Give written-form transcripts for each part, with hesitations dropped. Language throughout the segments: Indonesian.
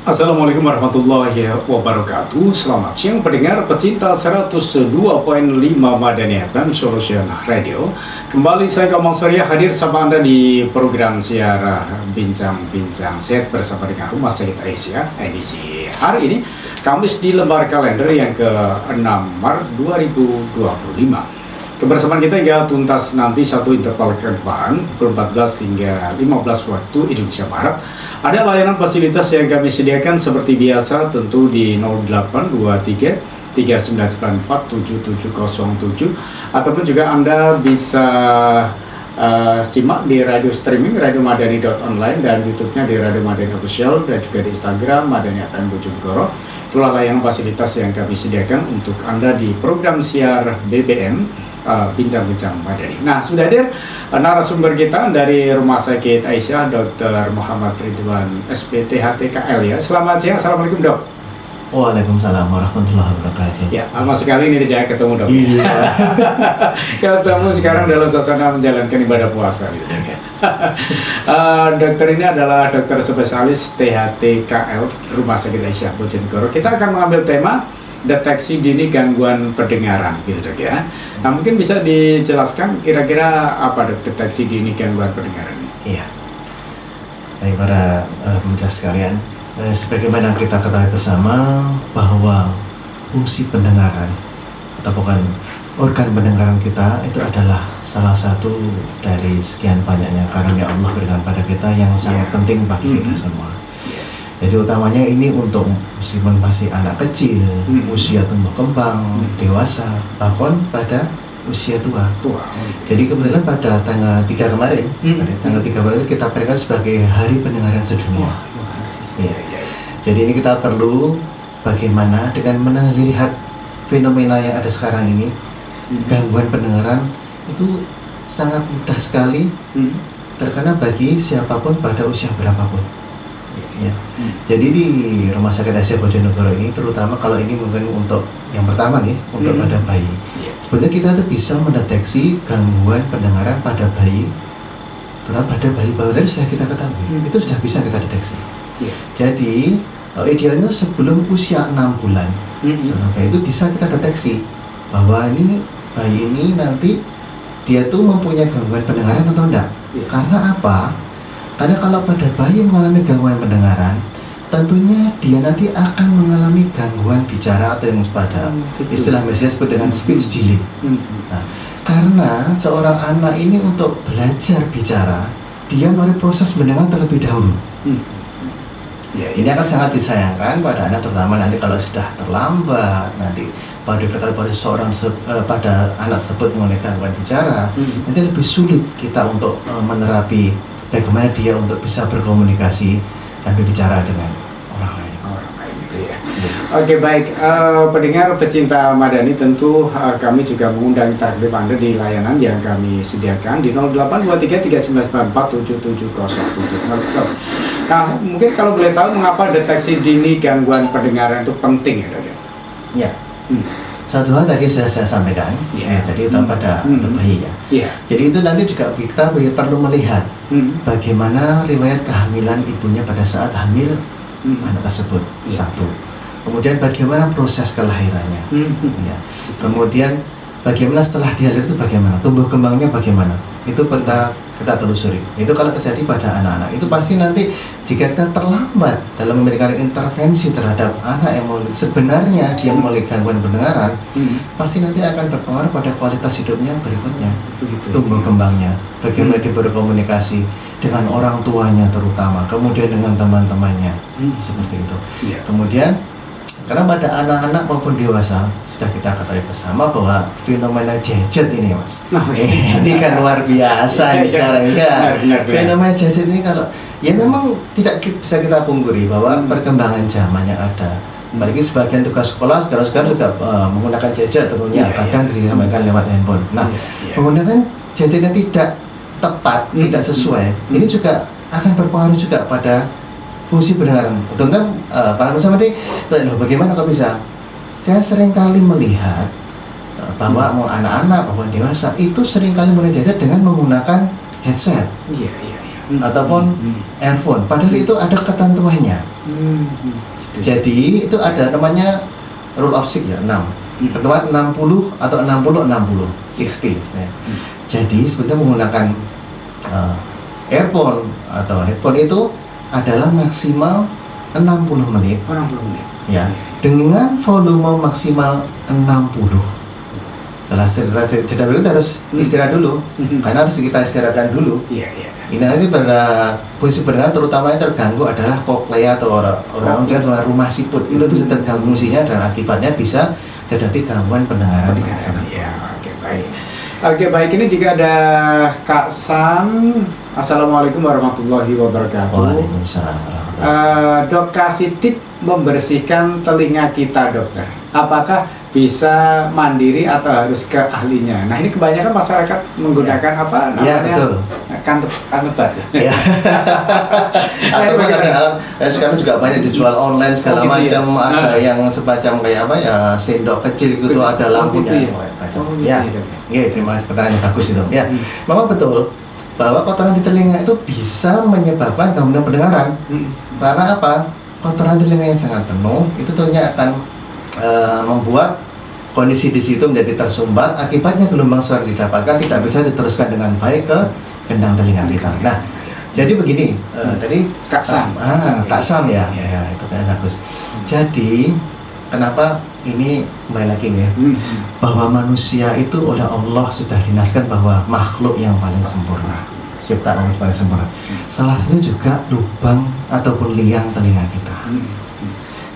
Assalamualaikum warahmatullahi wabarakatuh. Selamat siang pendengar pecinta 102.5 Madani FM Solution Radio. Kembali saya Komang Surya hadir sama Anda di program siar Bincang-Bincang Sehat bersama dengan Rumah Sakit Aisyah edisi hari ini Kamis di lembar kalender yang ke-6 Maret 2025. Kebersamaan kita hingga tuntas nanti satu interval ke depan pukul 14 hingga 15 waktu Indonesia Barat. Ada layanan fasilitas yang kami sediakan seperti biasa tentu di 0823 3994 7707 ataupun juga Anda bisa simak di radio streaming radiomadani.online dan YouTube-nya di Radio Madani Official dan juga di Instagram Madani FM Bojonegoro. Itulah layanan fasilitas yang kami sediakan untuk Anda di program siar BBM Bincang-Bincang Madani. Nah, sudah hadir narasumber kita dari Rumah Sakit Aisyah, Dr. Muhammad Ridwan, SPTHTKL ya. Selamat siang, Assalamualaikum dok. Waalaikumsalam warahmatullahi wabarakatuh. Ya, lama sekali ini tidak ketemu dok. Iya. Kamu sekarang dalam suasana menjalankan ibadah puasa gitu ya. Dokter ini adalah dokter spesialis THTKL Rumah Sakit Aisyah Bojonegoro. Kita akan mengambil tema deteksi dini gangguan pendengaran gitu dok ya. Nah mungkin bisa dijelaskan kira-kira apa dok deteksi dini gangguan pendengaran? Iya. Baik para pemirsa sekalian, sebagaimana kita ketahui bersama bahwa fungsi pendengaran atau bukan organ pendengaran kita itu adalah salah satu dari sekian banyaknya karunia Allah berikan pada kita yang sangat penting bagi kita semua. Jadi utamanya ini untuk meskipun masih anak kecil, usia tumbuh kembang, dewasa, bahkan pada usia tua. Jadi kebetulan pada tanggal 3 kemarin, pada tanggal 3 kemarin itu kita berikan sebagai Hari Pendengaran Sedunia. Ya. Jadi ini kita perlu bagaimana dengan melihat fenomena yang ada sekarang ini, gangguan pendengaran itu sangat mudah sekali terkena bagi siapapun pada usia berapapun. Ya. Jadi di Rumah Sakit Aisyah Bojonegoro ini terutama kalau ini mungkin untuk yang pertama nih untuk pada bayi. Sebenarnya kita tuh bisa mendeteksi gangguan pendengaran pada bayi, terutama pada bayi baru sudah kita ketahui itu sudah bisa kita deteksi. Jadi idealnya sebelum usia 6 bulan sampai itu bisa kita deteksi bahwa ini bayi ini nanti dia tuh mempunyai gangguan pendengaran atau enggak. Karena apa? Karena kalau pada bayi mengalami gangguan pendengaran, tentunya dia nanti akan mengalami gangguan bicara atau yang pada istilah medisnya disebut dengan speech delay. Nah, karena seorang anak ini untuk belajar bicara, dia melalui proses mendengar terlebih dahulu. Ya, ini akan sangat disayangkan pada anak, terutama nanti kalau sudah terlambat, nanti pada ketahuan seorang pada anak tersebut mengalami gangguan bicara, nanti lebih sulit kita untuk menerapi bagaimana dia untuk bisa berkomunikasi dan berbicara dengan orang lain. Gitu ya. Oke baik, pendengar pecinta Madani tentu kami juga mengundang interaktif Anda di layanan yang kami sediakan di 082339947707. Nah mungkin kalau boleh tahu mengapa deteksi dini gangguan pendengaran itu penting ya dok? Ya. Satu hal tadi sudah saya sampaikan, tadi itu pada bayi ya. Jadi itu nanti juga kita perlu melihat bagaimana riwayat kehamilan ibunya pada saat hamil anak tersebut. Satu. Kemudian bagaimana proses kelahirannya. Ya. Kemudian bagaimana setelah dia lahir itu bagaimana, tumbuh kembangnya bagaimana. Itu kita telusuri. Itu kalau terjadi pada anak-anak itu pasti nanti jika kita terlambat dalam memberikan intervensi terhadap anak yang sebenarnya dia memiliki gangguan pendengaran, pasti nanti akan berpengaruh pada kualitas hidupnya berikutnya, tumbuh kembangnya, bagaimana dia berkomunikasi dengan orang tuanya terutama, kemudian dengan teman-temannya, seperti itu. Kemudian karena pada anak-anak maupun dewasa sudah kita ketahui bersama bahwa fenomena gadget ini mas, ini kan luar biasa sekarang ya. Fenomena gadget ini kalau ya memang tidak bisa kita pungkiri bahwa perkembangan zaman yang ada. Apalagi sebagian tugas sekolah sekarang juga menggunakan gadget tentunya, kadang disampaikan lewat handphone. Nah, menggunakan gadget yang tidak tepat, tidak sesuai, ini juga akan berpengaruh juga pada fungsi pendengaran. Tentu para pemirsa nanti, bagaimana kok bisa? Saya seringkali melihat bahwa anak-anak maupun dewasa itu seringkali menggunakan gadget dengan menggunakan headset. ataupun earphone. Padahal itu ada ketentuannya. Jadi itu ada namanya rule of 6 ya, 6. Ketentuan 60 atau 60 60. Ya. Jadi sebenarnya menggunakan earphone atau headphone itu adalah maksimal 60 menit. 60 menit. Ya, dengan volume maksimal 60. Setelah jeda berikut harus istirahat dulu, karena harus kita istirahatkan dulu. Iya. Ini nanti pada fungsi pendengaran terutama yang terganggu adalah koklea atau orang dengan rumah siput itu bisa terganggu fungsinya dan akibatnya bisa terjadi gangguan pendengaran. Iya, oke baik. Oke baik, ini juga ada Kak Sam. Assalamualaikum warahmatullahi wabarakatuh. Waalaikumsalam warahmatullahi. Dok, kasih tip membersihkan telinga kita, dokter. Apakah bisa mandiri atau harus ke ahlinya? Nah, ini kebanyakan masyarakat menggunakan apa namanya? Iya, betul. Kanebat. Ya. Atau kan ada alat sekarang juga banyak dijual online segala macam, ada yang semacam kayak apa ya, sendok kecil gitu, ada lampunya. Ya. Terima kasih, pertanyaan yang bagus itu. Ya, memang betul bahwa kotoran di telinga itu bisa menyebabkan gangguan pendengaran. Karena apa? Kotoran telinga yang sangat penuh itu tentunya akan membuat kondisi di situ menjadi tersumbat. Akibatnya gelombang suara didapatkan tidak bisa diteruskan dengan baik ke gendang telinga kita. Nah, jadi begini, tadi Kak Sam ya, itu kan bagus. Jadi kenapa ini kembali lagi ya, bahwa manusia itu oleh Allah sudah dinaskan bahwa makhluk yang paling sempurna, ciptaan Allah paling sempurna. Salah satunya juga lubang ataupun liang telinga kita.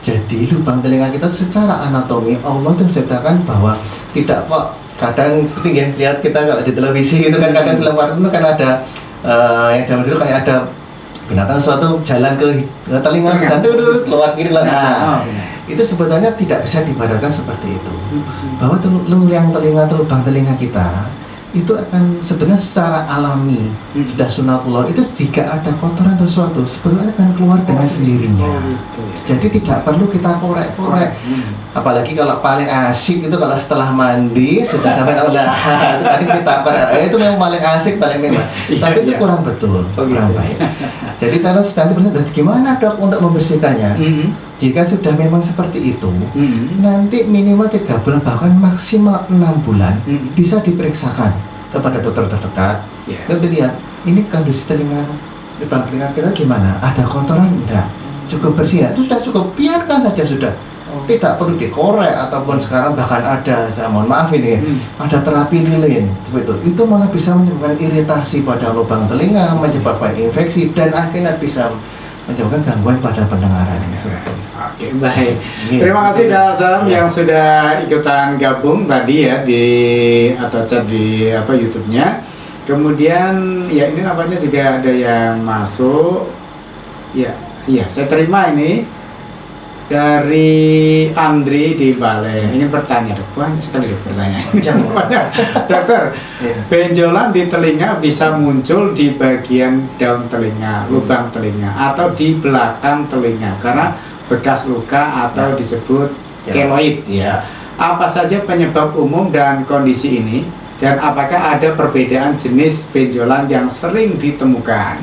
Jadi lubang telinga kita secara anatomi Allah itu menciptakan bahwa tidak kok kadang seperti ya, lihat kita kalau di televisi itu kan kadang film kartun itu kan ada yang zaman dulu kayak ada binatang suatu jalan ke telinga dan keluar kiri lah. Nah, itu sebetulnya tidak bisa dibayangkan seperti itu. Bahwa liang telinga atau lubang telinga kita itu akan sebenarnya secara alami sudah sunatullah itu jika ada kotoran atau sesuatu sebetulnya akan keluar dengan sendirinya. Jadi tidak perlu kita korek-korek. Apalagi kalau paling asik itu kalau setelah mandi sudah sampai Allah itu tadi kita itu memang paling asik paling memang. Tapi itu kurang betul, kurang baik. Jadi terus nanti berarti gimana dok untuk membersihkannya? Jika sudah memang seperti itu, nanti minimal 3 bulan bahkan maksimal 6 bulan bisa diperiksakan kepada dokter terdekat. Dan dilihat ini kondisi lubang telinga kita gimana? Ada kotoran enggak? Cukup bersih ya? Itu sudah cukup, biarkan saja sudah. Tidak perlu dikorek ataupun sekarang bahkan ada, saya mohon maaf ini, ada terapi lilin seperti itu malah bisa menyebabkan iritasi pada lubang telinga, menyebabkan infeksi dan akhirnya bisa menyebabkan gangguan pada pendengaran. Oke, baik. Terima kasih Kak Sam yang sudah ikutan gabung tadi ya di atau chat di YouTube-nya. Kemudian ya ini namanya juga ada yang masuk. Iya, saya terima ini dari Andri di Bale. Ingin bertanya, dok. Banyak sekali pertanyaan. Dokter, benjolan di telinga bisa muncul di bagian daun telinga, lubang telinga, atau di belakang telinga karena bekas luka atau disebut keloid. Apa saja penyebab umum dan kondisi ini? Dan apakah ada perbedaan jenis benjolan yang sering ditemukan?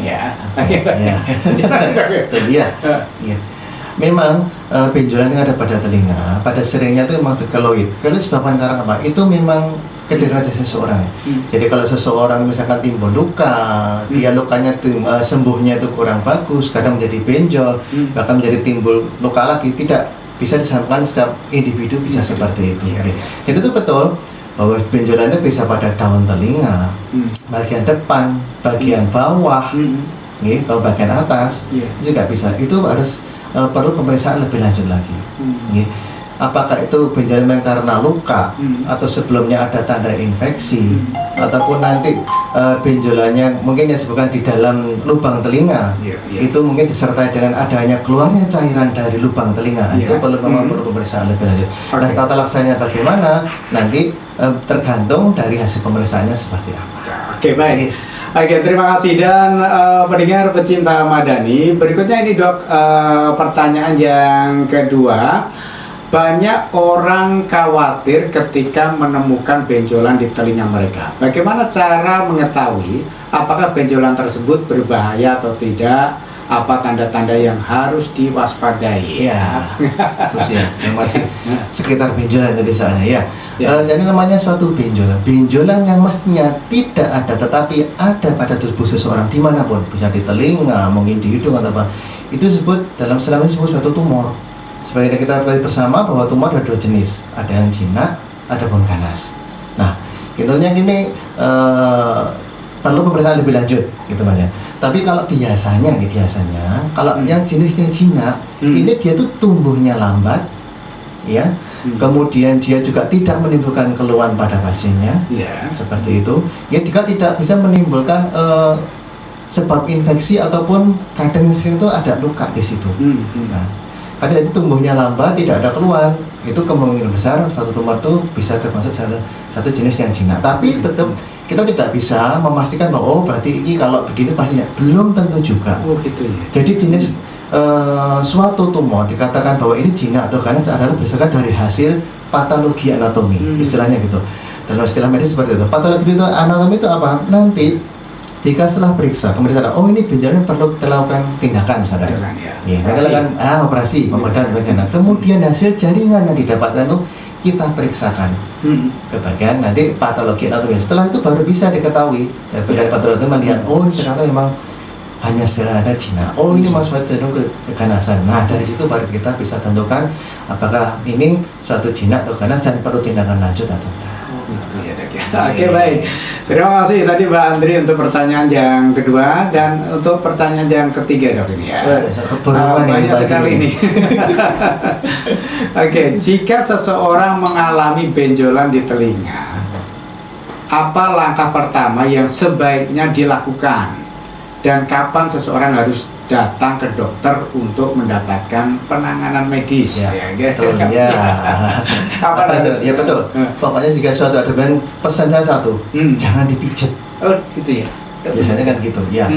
Memang benjolan yang ada pada telinga, pada seringnya itu memang keloid. Kalau disebabkan karena apa? Itu memang kecenderungan seseorang. Jadi kalau seseorang misalkan timbul luka, dia lukanya sembuhnya itu kurang bagus, kadang menjadi benjol, bahkan menjadi timbul luka lagi, tidak bisa disamakan setiap individu bisa seperti itu. Jadi itu betul bahwa benjolan itu bisa pada daun telinga, bagian depan, bagian bawah, bagian atas juga bisa. Itu harus perlu pemeriksaan lebih lanjut lagi. Apakah itu benjolan karena luka atau sebelumnya ada tanda infeksi ataupun nanti benjolannya mungkin yang disebutkan di dalam lubang telinga itu mungkin disertai dengan adanya keluarnya cairan dari lubang telinga. Itu perlu pemeriksaan lebih lanjut. Dan tata laksananya bagaimana nanti tergantung dari hasil pemeriksaannya seperti apa. Oke, baik. Oke, terima kasih. Dan pendengar pecinta Madani, berikutnya ini dok, pertanyaan yang kedua. Banyak orang khawatir ketika menemukan benjolan di telinga mereka. Bagaimana cara mengetahui apakah benjolan tersebut berbahaya atau tidak, apa tanda-tanda yang harus diwaspadai. Ya, terus ya, yang masih sekitar benjolan tadi soalnya ya. Ya. Jadi namanya suatu benjolan, benjolan yang mestinya tidak ada, tetapi ada pada tubuh seseorang dimanapun, bisa di telinga, mungkin di hidung atau apa, itu disebut dalam Islam disebut suatu tumor. Sebagai kita ketahui bersama bahwa tumor ada dua jenis, ada yang jinak, ada pun ganas. Nah, intinya gini, perlu pemeriksaan lebih lanjut gitu Mas ya. Tapi kalau biasanya kalau yang jenisnya jinak, ini dia tuh tumbuhnya lambat ya. Kemudian dia juga tidak menimbulkan keluhan pada pasiennya. Seperti itu. Ya, juga tidak bisa menimbulkan sebab infeksi ataupun kadang sering itu ada luka di situ. Nah, karena jadi tumbuhnya lambat, tidak ada keluhan, itu kemungkinan besar suatu tumor itu bisa termasuk satu jenis yang jinak. Tapi tetap kita tidak bisa memastikan bahwa berarti ini kalau begini pastinya, belum tentu juga. Gitu ya. Jadi jenis suatu tumor dikatakan bahwa ini jinak atau ganas adalah berdasarkan dari hasil patologi anatomi, istilahnya gitu. Dalam istilah medis seperti itu. Patologi itu anatomi itu apa? Nanti jika setelah periksa kemudian ada, oh ini benjolan perlu kita lakukan tindakan misalnya, mereka lakukan operasi pembedahan bagian. Kemudian hasil jaringan yang didapatkan itu kita periksakan ke bagian nanti patologi anatomi. Setelah itu baru bisa diketahui dari patologi itu melihat, oh ini ternyata memang hanya ada jinak, oh ini masuk cenderung keganasan. Nah dari situ baru kita bisa tentukan apakah ini suatu jinak atau ganas dan perlu tindakan lanjut atau tidak. Oke, baik. Terima kasih tadi Mbak Andri untuk pertanyaan yang kedua, dan untuk pertanyaan yang ketiga Dok ini ya. Banyak sekali ini. Oke, jika seseorang mengalami benjolan di telinga, apa langkah pertama yang sebaiknya dilakukan? Dan kapan seseorang harus datang ke dokter untuk mendapatkan penanganan medis? Betul. Betul. Pokoknya jika suatu ada pesan saya satu, jangan dipijat. Oh, gitu ya. Biasanya kan gitu, ya.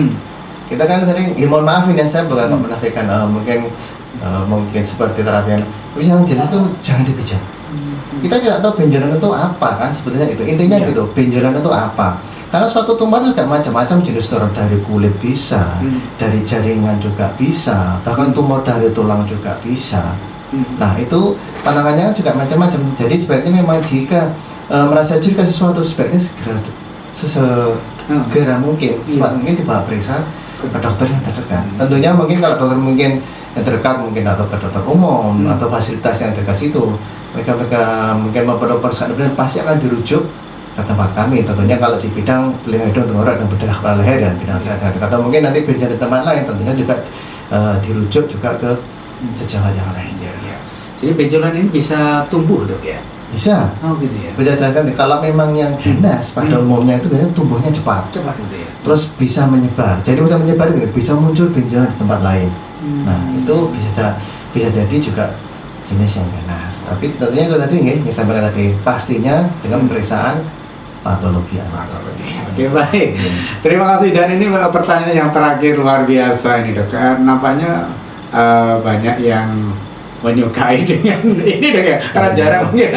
Kita kan sering, ya mohon maaf ini saya bukan menafikan, mungkin seperti terapi tapi yang jelas tuh jangan dipijat. Kita tidak tahu benjolan itu apa kan, sebetulnya itu intinya gitu. Benjolan itu apa? Karena suatu tumor juga macam-macam jenis, dari kulit bisa, dari jaringan juga bisa, bahkan tumor dari tulang juga bisa. Nah itu pandangannya juga macam-macam. Jadi sebaiknya memang jika merasa curiga sesuatu, sebaiknya segera mungkin dibawa periksa ke dokter yang terdekat. Tentunya mungkin kalau dokter mungkin yang terdekat mungkin atau ke dokter umum atau fasilitas yang dekat situ, mereka mungkin memerlukan perusahaan dan pasti akan dirujuk ke tempat kami. Tentunya kalau di bidang telinga, hidung, tenggorok dan bedah kepala leher dan bidang kesehatan, atau mungkin nanti benjolan di tempat lain, tentunya juga dirujuk juga ke sejawat yang lainnya. Jadi benjolan ini bisa tumbuh Dok ya? Bisa. Oh gitu ya. Berdasarkan kalau memang yang ganas pada umumnya itu biasanya tumbuhnya cepat. Cepat gitu ya. Terus bisa menyebar. Jadi bisa menyebar itu bisa muncul benjolan di tempat lain. Nah itu bisa jadi juga jenis yang ganas. Tapi tentunya itu tadi yang sampaikan tadi, pastinya dengan pemeriksaan patologi anatomi. Oke, baik. Terima kasih. Dan ini pertanyaan yang terakhir luar biasa ini Dok. Nampaknya banyak yang menyukai dengan ini Dok ya, karena jarang mungkin.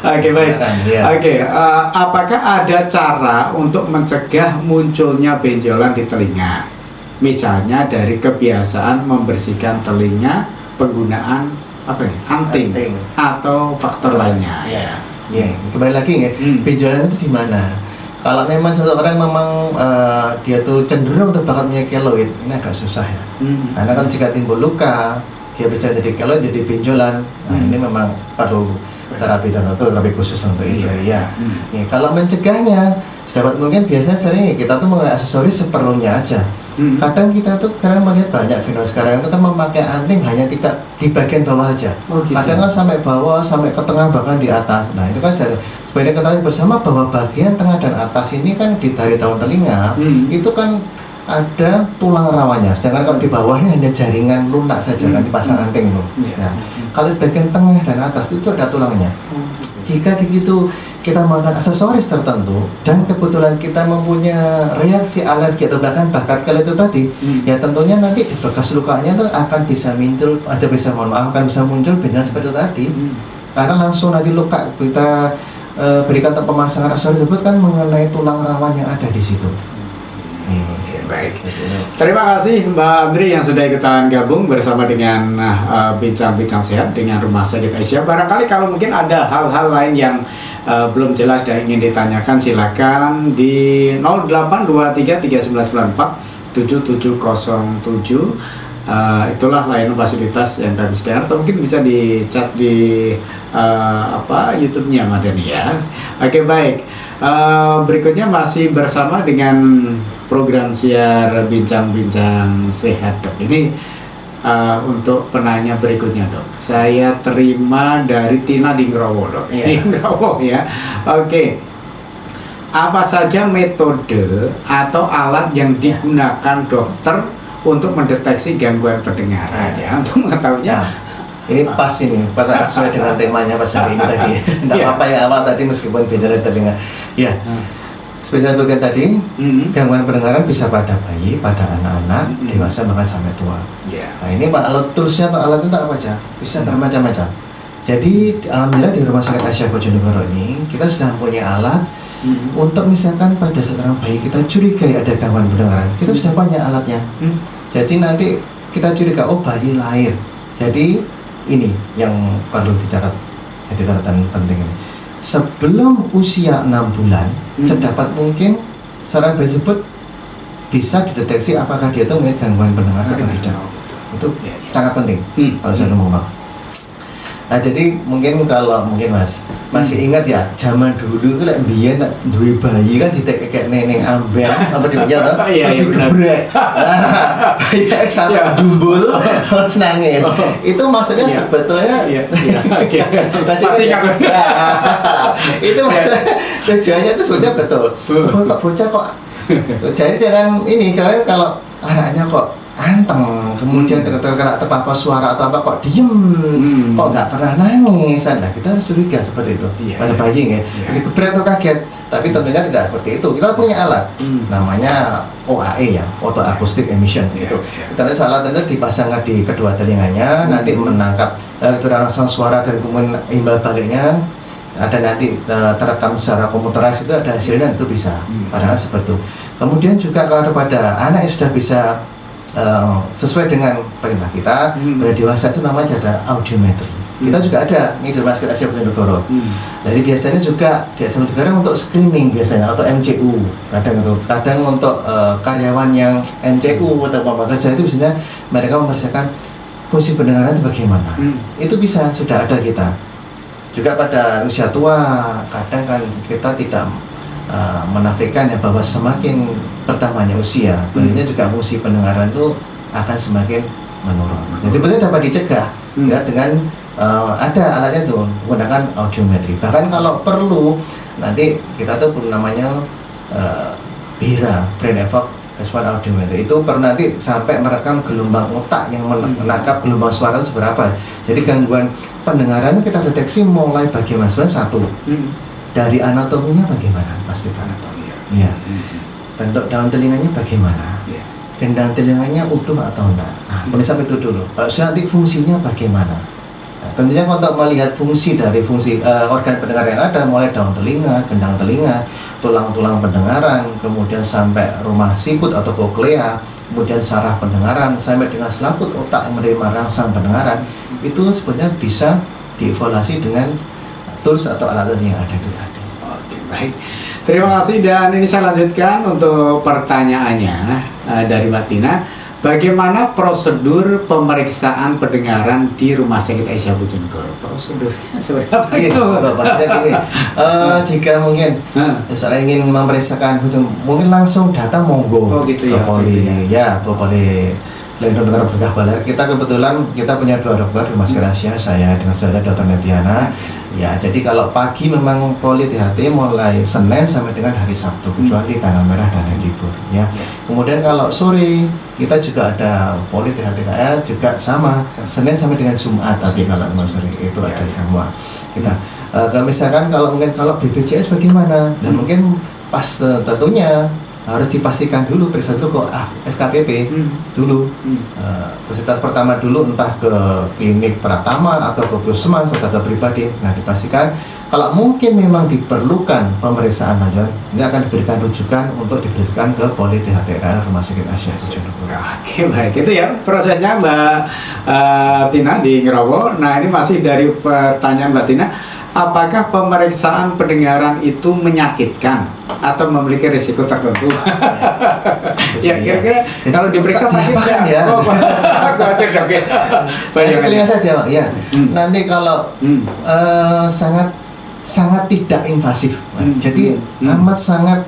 Oke, baik. Oke, apakah ada cara untuk mencegah munculnya benjolan di telinga? Misalnya dari kebiasaan membersihkan telinga, penggunaan anting atau faktor lainnya. Kembali lagi benjolan itu di mana? Kalau memang seseorang memang dia tuh cenderung terbakar keloid, ini agak susah ya. Karena kan jika timbul luka, dia bisa jadi keloid, jadi benjolan. Nah ini memang perlu terapi tertentu, terapi khusus untuk itu ya. Kalau mencegahnya, sedapat mungkin biasanya sering kita tuh memakai aksesoris seperlunya aja. Kadang kita tuh karena melihat banyak video sekarang itu kan memakai anting hanya tidak di bagian bawah aja. Kadang kan sampai bawah, sampai ke tengah, bahkan di atas. Nah itu kan supaya ketahui bersama bahwa bagian tengah dan atas ini kan dari daun telinga itu kan ada tulang rawanya. Sedangkan kalau di bawahnya hanya jaringan lunak saja kan dipasang anting itu. Nah, kalau di bagian tengah dan atas itu ada tulangnya. Jika begitu kita menggunakan aksesoris tertentu dan kebetulan kita mempunyai reaksi alergi atau bahkan bakat keloid itu tadi, ya tentunya nanti di bekas lukanya itu akan bisa muncul, akan bisa muncul benjolan seperti itu tadi. Karena langsung nanti luka kita berikan pemasangan aksesoris tersebut kan mengenai tulang rawan yang ada di situ. Baik. Terima kasih Mbak Andri yang sudah ikutan gabung bersama dengan Bincang-Bincang Sehat dengan Rumah Sakit Asia. Barangkali kalau mungkin ada hal-hal lain yang belum jelas dan ingin ditanyakan, silakan di 082339947707. Itulah layanan fasilitas yang kami sediakan, atau mungkin bisa di chat di YouTube-nya Madani ya. Oke, baik. Berikutnya masih bersama dengan program siar Bincang-Bincang Sehat, Dok. Ini untuk penanya berikutnya, Dok. Saya terima dari Tina di Ngrowo, Dok. Iya. Ngrowo ya. Oke. Apa saja metode atau alat yang digunakan dokter untuk mendeteksi gangguan pendengaran ya, untuk mengetahuinya? Ini pas ini, pada sesuai dengan temanya pas hari ini tadi. Tidak apa-apa yang awal tadi meskipun beda dari telinga. Ya, seperti saya sebutkan tadi, gangguan pendengaran bisa pada bayi, pada anak-anak, dewasa bahkan sampai tua. Nah ini Pak, alat toolsnya atau alatnya tak apa aja, bisa bermacam-macam. Jadi alhamdulillah di Rumah Sakit Asia Bojonegoro ini kita sudah punya alat untuk misalkan pada seorang bayi kita curigai ada gangguan pendengaran, kita sudah punya alatnya. Jadi nanti kita curiga, oh bayi lahir. Jadi ini yang perlu dicatat, jadi catatan penting ini. Sebelum usia 6 bulan, sedapat mungkin seorang bayi tersebut bisa dideteksi apakah dia itu memiliki gangguan pendengaran atau tidak. Itu sangat penting kalau saya ngomong. Nah jadi mungkin kalau Mas masih ingat ya, zaman dulu itu lek biyen nek duwe bayi kan ditekek neneng ambel apa dia tuh terus digebrek. Bayi sampai dumbul terus nangis. Itu maksudnya sebetulnya masih ingat. Itu maksudnya tujuannya itu sebetulnya betul. Kok bocah kok jadi jangan ini, kalian kalau anaknya kok anteng, kemudian kena terpapar suara atau apa kok diem, kok nggak pernah nangis, nah kita harus curiga seperti itu. Masa bayi ya, jadi keberat atau kaget, tapi tentunya tidak seperti itu. Kita punya alat, namanya OAE ya, Auto Acoustic Emission gitu. Terus alat itu dipasang di kedua telinganya, nanti menangkap langsung suara dan kemudian imbal baliknya. Ada nanti terekam secara komputeris, itu ada hasilnya, itu bisa. Padahal seperti itu. Kemudian juga kalau pada anak yang sudah bisa sesuai dengan perintah kita, pada dewasa itu namanya ada audiometri. Kita juga ada ini di Rumah Sakit Asia Bojonegoro. Jadi biasanya juga di Asia Bojonegoro untuk screening biasanya atau MCU. Kadang untuk karyawan yang MCU atau pekerja itu biasanya mereka mempersiapkan fungsi pendengaran itu bagaimana. Itu bisa sudah ada kita. Juga pada usia tua kadang kan kita tidak menafikan ya bahwa semakin bertambahnya usia, tentunya juga fungsi pendengaran itu akan semakin menurun. Jadi sebetulnya dapat dicegah ya dengan ada alatnya tuh menggunakan audiometri. Bahkan kalau perlu nanti kita tuh perlu namanya BIRA, Brain Evoked Response Audiometry. Itu perlu nanti sampai merekam gelombang otak yang menangkap gelombang suara itu seberapa. Jadi gangguan pendengaran itu kita deteksi mulai bagaimana. Sebenarnya satu, dari anatominya bagaimana, pastikan anatomi ya. Bentuk daun telinganya bagaimana, dan daun telinganya utuh atau enggak. Nah, sampai itu dulu. Kalau nanti fungsinya bagaimana. Nah, tentunya untuk melihat fungsi dari fungsi organ pendengar yang ada, mulai daun telinga, gendang telinga, tulang-tulang pendengaran, kemudian sampai rumah siput atau koklea, kemudian saraf pendengaran, sampai dengan selaput otak yang menerima rangsang pendengaran, itu sebenarnya bisa dievaluasi dengan tools atau alat yang ada itu tadi. Oke, baik. Terima kasih, dan ini saya lanjutkan untuk pertanyaannya dari Mbak Tina. Bagaimana prosedur pemeriksaan pendengaran di Rumah Sakit Asia Bojonegoro? Prosedurnya seperti apa itu? Maksudnya gini, jika mungkin seorang ingin memeriksakan, mungkin langsung datang monggo. Oh gitu ya. Poli Lindung Negara Berkah Baler. Kita kebetulan kita punya 2 dokter di Rumah Sakit Asia, saya dengan saudara Dr. Netiana. Ya, jadi kalau pagi memang poli THT mulai Senin sampai dengan hari Sabtu, kecuali tanggal merah dan hari libur. Ya. Kemudian kalau sore kita juga ada poli THT juga sama Senin sampai dengan Jumat. Tapi kalau sore itu ada semua. Kita kalau misalkan kalau BPJS bagaimana? Dan mungkin pas tentunya harus dipastikan dulu, periksa dulu ke FKTP dulu. Fasilitas pertama dulu, entah ke klinik Pratama atau ke puskesmas atau ke pribadi. Nah, dipastikan kalau mungkin memang diperlukan pemeriksaan lanjut, ini akan diberikan rujukan untuk diberikan ke Poli THTR Rumah Sakit Asia Bojonegoro. Oke, baik, itu ya prosesnya Mbak Tina di Ngerowo. Nah, ini masih dari pertanyaan Mbak Tina, apakah pemeriksaan pendengaran itu menyakitkan atau memiliki risiko tertentu? Ya, kira-kira kalau diperiksa pasti ya. Banyak telinga saja, Pak. Ya. Nanti kalau sangat tidak invasif, jadi amat sangat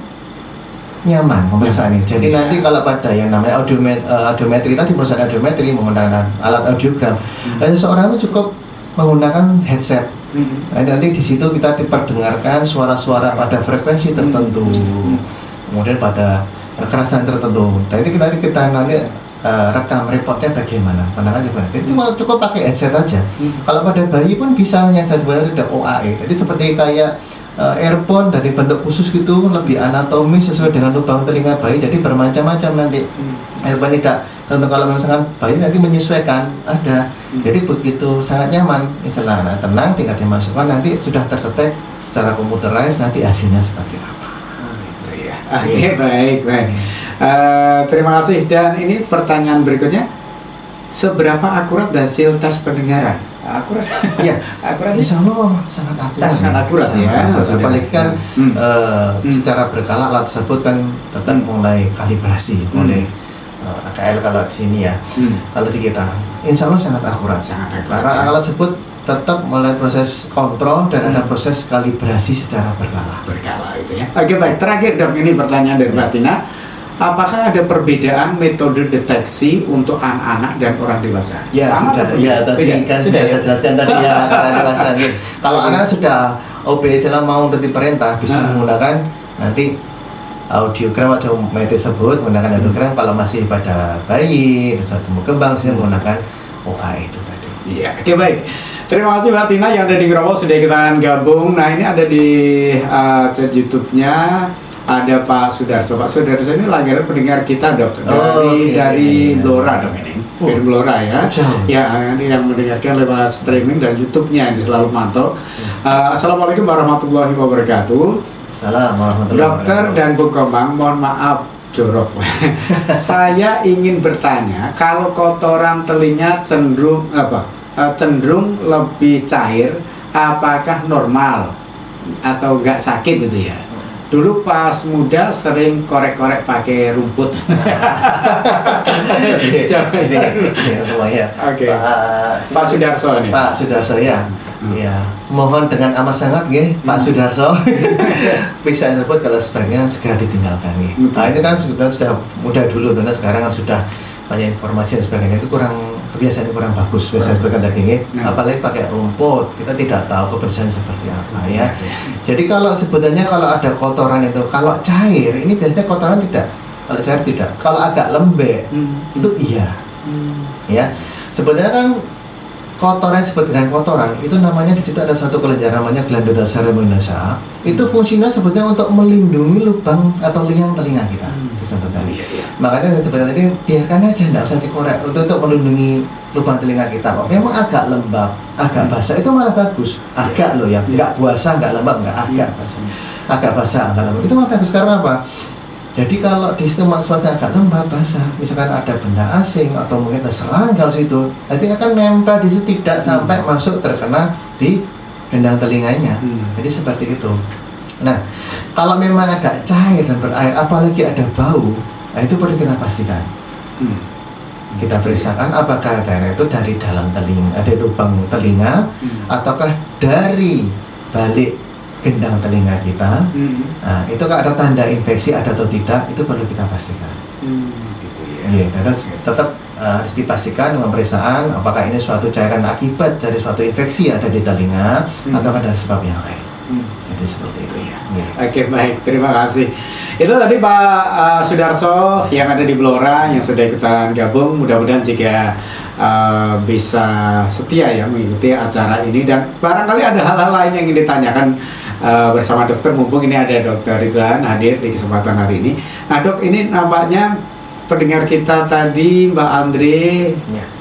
nyaman pemeriksaan ini. Jadi nanti kalau pada yang namanya audiometri tadi, perusahaan audiometri menggunakan alat audiogram, seseorang itu cukup menggunakan headset. Nanti di situ kita diperdengarkan suara-suara pada frekuensi tertentu, kemudian pada kerasan tertentu. Nah, itu kita nanti rekam reportnya bagaimana, pandangan gimana. Jadi cukup pakai headset aja. Kalau pada bayi pun bisa, yang saya sebutkan ada OAE. Jadi seperti kayak earphone dari bentuk khusus gitu, lebih anatomis sesuai dengan lubang telinga bayi. Jadi bermacam-macam nanti. Earphone tidak tentu, kalau misalkan bayi nanti menyesuaikan ada. Jadi begitu sangat nyaman, misalnya tenang, tingkat dimasukkan, nanti sudah terdetek secara komputerized nanti hasilnya seperti apa. Oke, baik. Terima kasih. Dan ini pertanyaan berikutnya, seberapa akurat hasil tes pendengaran? Akurat? Iya, akurat. Insya Allah sangat akurat. Sangat akurat ya. Apalagi kan secara berkala alat tersebut kan tetap mulai kalibrasi oleh AKL kalau di sini ya. Kalau di kita, insya Allah sangat akurat. Karena alat tersebut tetap mulai proses kontrol dan ada proses kalibrasi secara berkala. Berkala itu ya. Oke, baik. Terakhir Dok, ini pertanyaan dari Mbak Tina. Apakah ada perbedaan metode deteksi untuk anak-anak dan orang dewasa? Ya, sama sudah. Ya, tadi kan sudah saya jelaskan tadi ya, kata dewasa. Kalau anak sudah OBS mau berarti perintah bisa menggunakan nanti audiogram atau metode tersebut menggunakan audiogram. Kalau masih pada bayi dan saat tumbuh kembang saya menggunakan OA itu tadi. Iya, oke, baik. Terima kasih Mbak Tina yang ada di Ngerowo sudah kita gabung. Nah, ini ada di chat YouTube-nya. Ada Pak Sudarso. Pak Sudarso ini langganan pendengar kita Dok, dari Blora Dok ini, film Blora ya. Ya, ini yang mendengarkan lewat streaming dan YouTube-nya yang selalu mantau. Assalamualaikum warahmatullahi wabarakatuh. Assalamualaikum warahmatullahi wabarakatuh. Dokter dan Bu Komang, mohon maaf jorok. Saya ingin bertanya, kalau kotoran telinga cenderung lebih cair, apakah normal atau enggak sakit gitu ya? Dulu pas muda sering korek-korek pakai rumput. Oke. Pak Sudarso nih. Pak Sudarso ya. Ya, mohon dengan amat sangat Pak Sudarso. Bisa disebut kalau sebaiknya segera ditinggalkan Nah, ini kan sudah muda dulu, karena sekarang kan sudah banyak informasi dan sebagainya, itu kebiasaan kurang bagus, biasanya sebagai daging apalagi pakai rumput, kita tidak tahu kebersihan seperti apa ya. Jadi kalau sebenarnya kalau ada kotoran itu, kalau cair ini biasanya kotoran tidak, kalau cair tidak, kalau agak lembek itu iya. Ya, sebenarnya kan kotoran seperti dengan kotoran itu namanya di situ ada satu kelenjar namanya glandula ceremoniasa. Itu fungsinya sebetulnya untuk melindungi lubang atau liang telinga kita. Disebutkan. Makanya saya sebutkan tadi biarkan aja, tidak usah dikorek untuk melindungi lubang telinga kita. Memang agak lembab, agak basah itu malah bagus. Agak loh ya, nggak basah, nggak lembab, nggak agak basah. Agak basah, agak lembab itu malah bagus karena apa? Jadi kalau di situ suasana agak lembab, basah, misalkan ada benda asing atau mungkin ada serangga di situ, nanti akan nempel di situ, tidak sampai masuk terkena di gendang telinganya. Jadi seperti itu. Nah, kalau memang agak cair dan berair, apalagi ada bau, nah itu perlu kita pastikan. Kita periksakan apakah cairnya itu dari dalam telinga, dari lubang telinga, ataukah dari balik gendang telinga kita. Nah, itu kalau ada tanda infeksi ada atau tidak, itu perlu kita pastikan. Iya, terus tetap harus dipastikan dengan pemeriksaan apakah ini suatu cairan akibat dari suatu infeksi ada di telinga ataukah dari sebab yang lain. Jadi seperti itu ya. Oke, baik, terima kasih. Itu tadi Pak Sudarso yang ada di Blora yang sudah ikutan gabung, mudah-mudahan juga bisa setia ya mengikuti acara ini, dan barangkali ada hal-hal lain yang ingin ditanyakan bersama dokter, mumpung ini ada Dokter Ridwan hadir di kesempatan hari ini. Nah dok, ini nampaknya pendengar kita tadi Mbak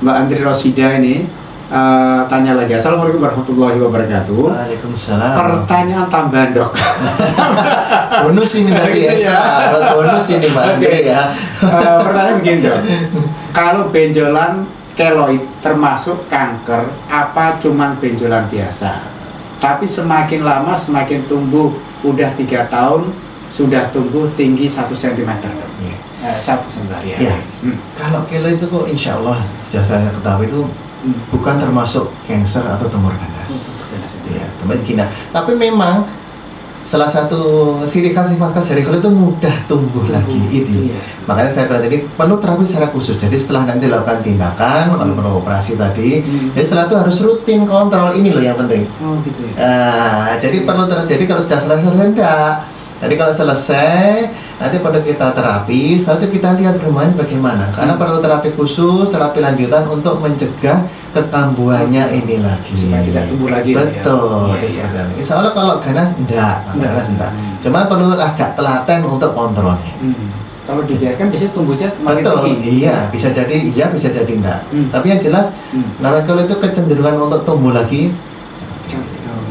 Andri Rosida ini tanya lagi. Assalamualaikum warahmatullahi wabarakatuh. Waalaikumsalam. Pertanyaan tambahan dok. Bonus ini nanti ekstra, bonus ini Mbak Andre ya. Pertanyaan begini dok, kalau benjolan keloid termasuk kanker apa cuman benjolan biasa? Tapi semakin lama semakin tumbuh, udah 3 tahun sudah tumbuh tinggi 1 cm. Ya. 1 sebentar ya. Ya. Kalau keloid itu kok insya Allah sudah saya ketahui itu bukan termasuk kanker atau tumor ganas. Ya, tumor Cina. Tapi memang salah satu ciri khas dari keloid itu mudah tumbuh lagi itu. Iya. Makanya saya bilang tadi perlu terapi secara khusus. Jadi setelah nanti lakukan tindakan, kalau perlu operasi tadi, jadi setelah itu harus rutin kontrol, ini loh yang penting. Oh gitu ya. Jadi perlu jadi kalau sudah selesai enggak. Jadi kalau selesai, nanti pada kita terapi, setelah itu kita lihat rumahnya bagaimana. Karena perlu terapi khusus, terapi lanjutan untuk mencegah kekambuhannya ini lagi. Supaya tidak tumbuh lagi. Betul. Ya. Insya Allah kalau ganas enggak, ganas enggak. Cuma perlu agak telaten untuk kontrolnya. Kalau dibiarkan biasanya tumbuhnya makin Betul, tinggi. iya, bisa jadi iya, bisa jadi enggak. Tapi yang jelas, Nah, kalau itu kecenderungan untuk tumbuh lagi.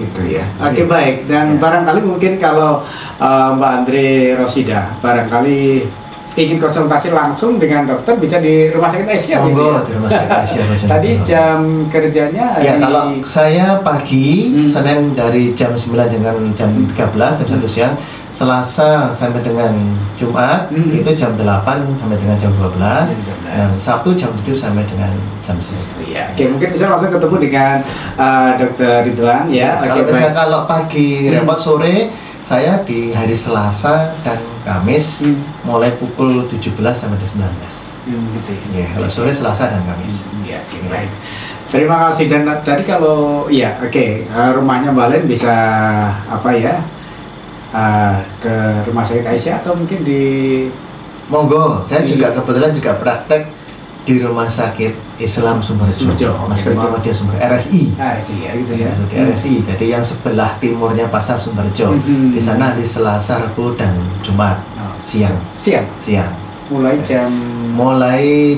gitu ya. Oke baik, dan barangkali mungkin kalau Mbak Andre Rosida barangkali ingin konsultasi langsung dengan dokter bisa di Rumah Sakit Asia. Monggo di Rumah Sakit Asia. Tadi jam kerjanya ya, kalau saya pagi Senin dari jam 9 dengan jam 13 jam 1 siang, Selasa sampai dengan Jumat itu jam 8 sampai dengan jam 12, dan Sabtu jam 7 sampai dengan jam 11. Ya, oke, mungkin bisa langsung ketemu dengan Dokter Ridwan ya. Kalau misalnya kalau pagi repot, sore saya di hari Selasa dan Kamis mulai pukul 17 sampai 19. Gitu Ya, kalau sore Selasa dan Kamis. Ya, oke, baik. Terima kasih. Dan tadi kalau ya rumahnya Mbak Len bisa apa ya? Ke Rumah Sakit Aisyah atau mungkin di Monggo, saya juga kebetulan juga praktek di Rumah Sakit Islam Sumberjo, Mas Muhammadiyah Sumber RSI. RSI ya gitu ya. Di RSI, jadi yang sebelah timurnya Pasar Sumberjo. Di sana di Selasa, Rabu dan Jumat siang. Mulai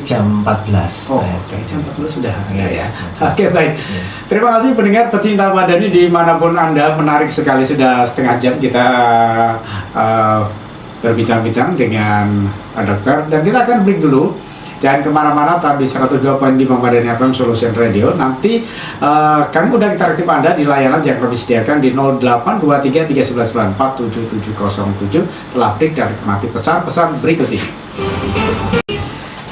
jam 14. Oh, jam 14 sudah ada ya. Ya. Oke, baik. Terima kasih pendengar pecinta Madani dimanapun Anda. Menarik sekali, sudah setengah jam kita berbincang-bincang dengan dokter, dan kita akan break dulu. Jangan kemana-mana, tapi 102.5 Madani FM Solution Radio. Nanti kami udah interaktif Anda di layanan yang kami sediakan di 0823 311 47707. Telah break dan nikmati pesan-pesan berikut ini.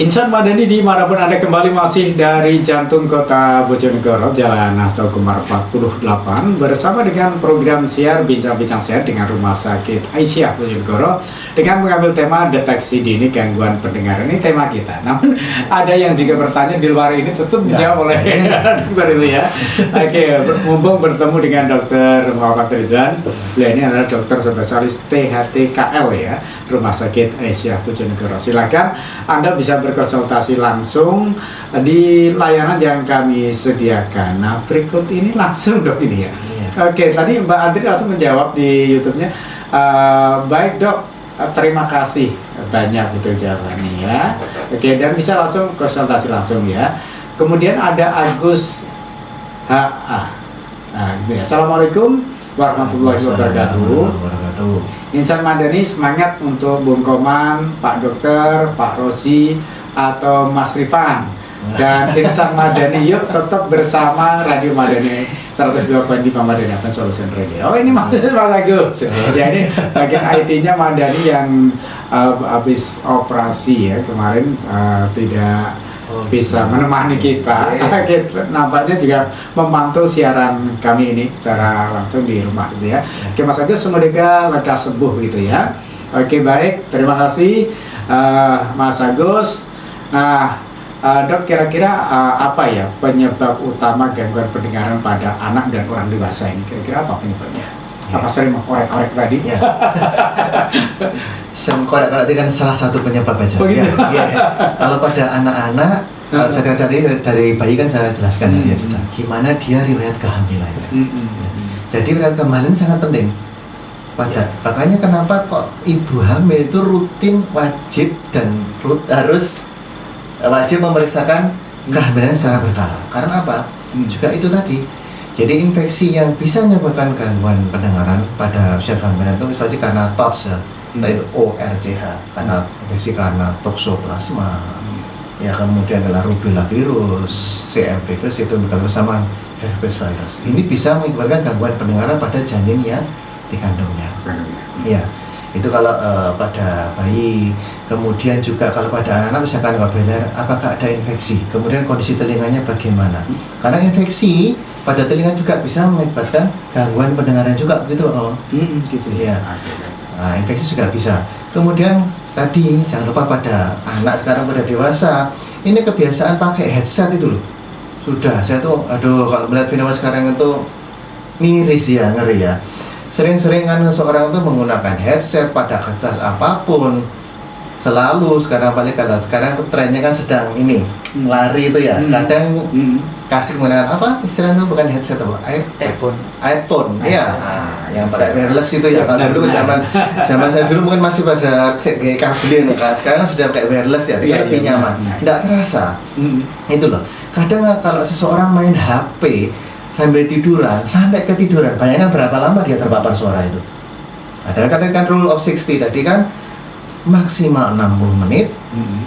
Insan Madani dimanapun Anda, kembali masih dari jantung kota Bojonegoro, Jalan Nahdlatul Umar 48, bersama dengan program siar Bincang-Bincang Sehat dengan Rumah Sakit Aisyah Bojonegoro, dengan mengambil tema deteksi dini gangguan pendengaran. Ini tema kita. Namun ada yang juga bertanya di luar ini, tetap dijawab oleh dokter itu ya. Oke, mumpung bertemu dengan Dokter Muhammad Ridwan. Beliau ini adalah dokter spesialis THTKL ya, Rumah Sakit Aisyah Bojonegoro. Silakan Anda bisa berkonsultasi langsung di layanan yang kami sediakan. Nah, berikut ini langsung dok ini ya. Oke, tadi Mbak Andri langsung menjawab di YouTube-nya. Baik dok, terima kasih banyak itu jawabannya ya. Oke, dan bisa langsung konsultasi langsung ya. Kemudian ada Agus HA. Nah, gitu ya. Assalamualaikum warahmatullahi wabarakatuh. Insan Madani semangat untuk Bung Koman, Pak Dokter, Pak Rosi, atau Mas Rifan. Dan Insan Madani yuk tetap bersama Radio Madani 102.5 Madani FM Solution Radio. Oh, ini maksudnya Mas Agus. Ya, ini bagian IT-nya Madani yang habis operasi ya kemarin, tidak bisa menemani kita. Nampaknya juga memantau siaran kami ini secara langsung di rumah gitu ya. Oke Mas Agus, semoga lekas sembuh gitu ya. Oke baik, terima kasih Mas Agus. Nah dok, kira-kira apa ya penyebab utama gangguan pendengaran pada anak dan orang dewasa ini? Kira-kira apa penyebabnya? Apa sering mengkorek-korek tadi? Kalau itu kan salah satu penyebab aja. Oh, gitu? Ya. Kalau pada anak-anak, kalau saya dari bayi kan saya jelaskan ya sudah. Gimana dia riwayat kehamilan. Jadi riwayat kehamilan sangat penting. Makanya kenapa kok ibu hamil itu rutin wajib harus wajib memeriksakan kehamilan secara berkala. Karena apa? Juga itu tadi. Jadi infeksi yang bisa menyebabkan gangguan pendengaran pada usia kehamilan itu pasti karena TORCH ya. Itu ORCH, karena infeksi karena toxoplasma, ya kemudian adalah rubella virus, CMV virus itu bersama herpes virus. Ini bisa mengakibatkan gangguan pendengaran pada janin yang dikandungnya. Ya, itu kalau pada bayi. Kemudian juga kalau pada anak-anak misalkan beler, apakah ada infeksi? Kemudian kondisi telinganya bagaimana? Karena infeksi pada telinga juga bisa mengakibatkan gangguan pendengaran juga, begitu. Gitu ya. Nah, infeksi juga bisa. Kemudian tadi jangan lupa pada anak sekarang pada dewasa, ini kebiasaan pakai headset itu loh. Sudah, saya tuh kalau melihat video sekarang itu miris ya, ngeri ya. Sering-sering kan seorang itu menggunakan headset pada kertas apapun. Selalu sekarang kalau sekarang tuh trennya kan sedang ini lari itu ya. Kadang kasih menggunakan apa istilahnya, bukan headset apa? iPhone. Iya. Yang pakai wireless itu ya. Kalau dulu zaman saya dulu mungkin masih pada kabel kan. Sekarang sudah pakai wireless ya, lebih nyaman. Tidak terasa. Itu loh. Kadang kalau seseorang main HP sambil tiduran, sampai ketiduran, bayangkan berapa lama dia terpapar suara itu. Ada katakan rule of 60 tadi kan, maksimal 60 menit.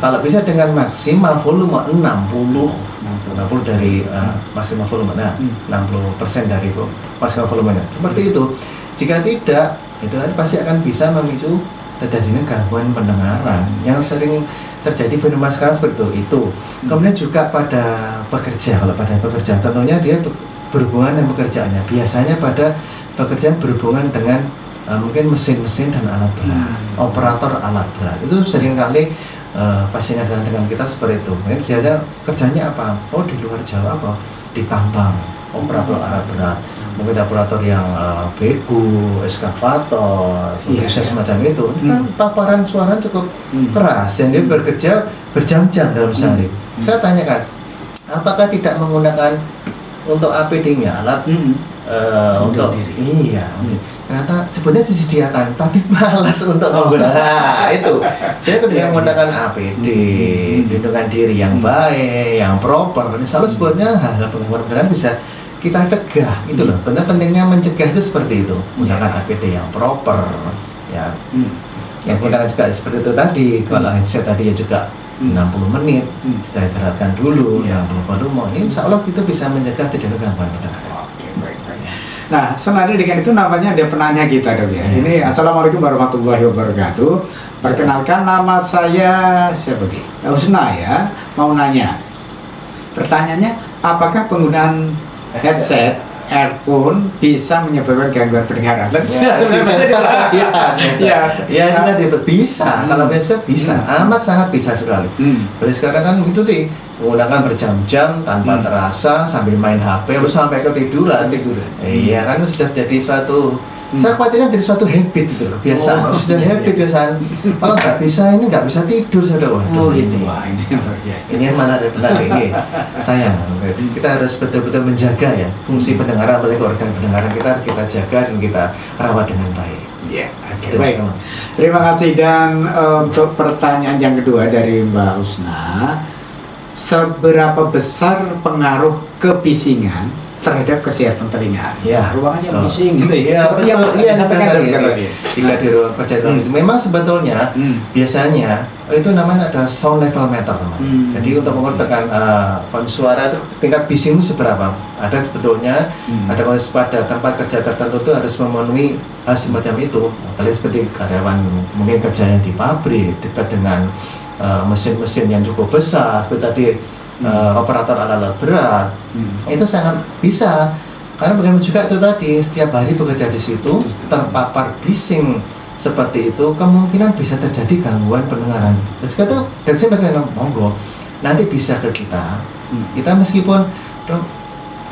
Kalau bisa dengan maksimal volume 60 dari maksimal volume, 60% dari maksimal volumenya. Seperti itu. Jika tidak, itu pasti akan bisa memicu terjadinya gangguan pendengaran yang sering terjadi fenomena sekarang seperti itu. Kemudian juga pada pekerja, kalau pada pekerja tentunya dia berhubungan dengan pekerjaannya. Biasanya pada pekerjaan berhubungan dengan mungkin mesin-mesin dan alat berat, operator alat berat. Itu seringkali pasien yang datang dengan kita seperti itu. Mungkin biasanya kerjanya apa? Oh, di luar Jawa apa? Di tambang, operator alat berat. Mungkin operator yang begu, eskavator, semacam itu. Kan paparan suara cukup keras dan dia bekerja berjam-jam dalam sehari. Saya tanyakan, apakah tidak menggunakan untuk APD-nya alat untuk ternyata sebenarnya disediakan tapi malas untuk menggunakan itu. Dia ketika menggunakan APD, lindungan diri yang baik, yang proper, insya Allah sebetulnya hal-hal pendengaran bisa kita cegah. Itu loh, benar pentingnya mencegah itu seperti itu, menggunakan APD yang proper ya. Yang gunakan juga seperti itu tadi. Kalau headset tadi ya juga 60 menit setelah istirahatkan dulu, yang volume ini insya Allah itu bisa mencegah terjadi gangguan pendengaran. Nah, senada dengan itu namanya ada penanya kita dok ya. Ini Assalamualaikum warahmatullahi wabarakatuh. Perkenalkan, nama saya siapa nih? Husna ya. Mau nanya. Pertanyaannya, apakah penggunaan headset, earphone bisa menyebabkan gangguan pendengaran? Ya itu tadi bisa. Kalau bisa, amat sangat bisa sekali. Jadi sekarang kan itu sih menggunakan berjam-jam tanpa terasa sambil main HP atau sampai ketiduran. Iya kan sudah jadi suatu, saya khawatirnya dari suatu habit itu loh, biasa. Sudah habit biasa. Kalau nggak bisa ini nggak bisa tidur sudah. Ini malah benar ini. Sayang. Kita harus betul-betul menjaga ya fungsi pendengaran, apalagi organ pendengaran kita harus kita jaga dan kita rawat dengan baik. Ya, okay. Baik. Terima kasih. Dan untuk pertanyaan yang kedua dari Mbak Husna, seberapa besar pengaruh kebisingan terhadap kesehatan telinga? Ya, ruangannya bising gitu ya. Seperti yang disampaikan tadi. Jika di ruang kerja memang sebetulnya biasanya itu namanya ada sound level meter namanya. Jadi untuk mengukurkan suara itu tingkat bising itu seberapa? Ada sebetulnya ada pada tempat kerja tertentu itu harus memenuhi semacam itu. Apalagi seperti karyawan mungkin kerjanya di pabrik dekat dengan mesin-mesin yang cukup besar seperti tadi operator alat berat itu sangat bisa, karena bagaimana juga itu tadi setiap hari bekerja di situ terpapar bising seperti itu, kemungkinan bisa terjadi gangguan pendengaran. Terus kata dan saya bagaimana monggo nanti bisa ke kita meskipun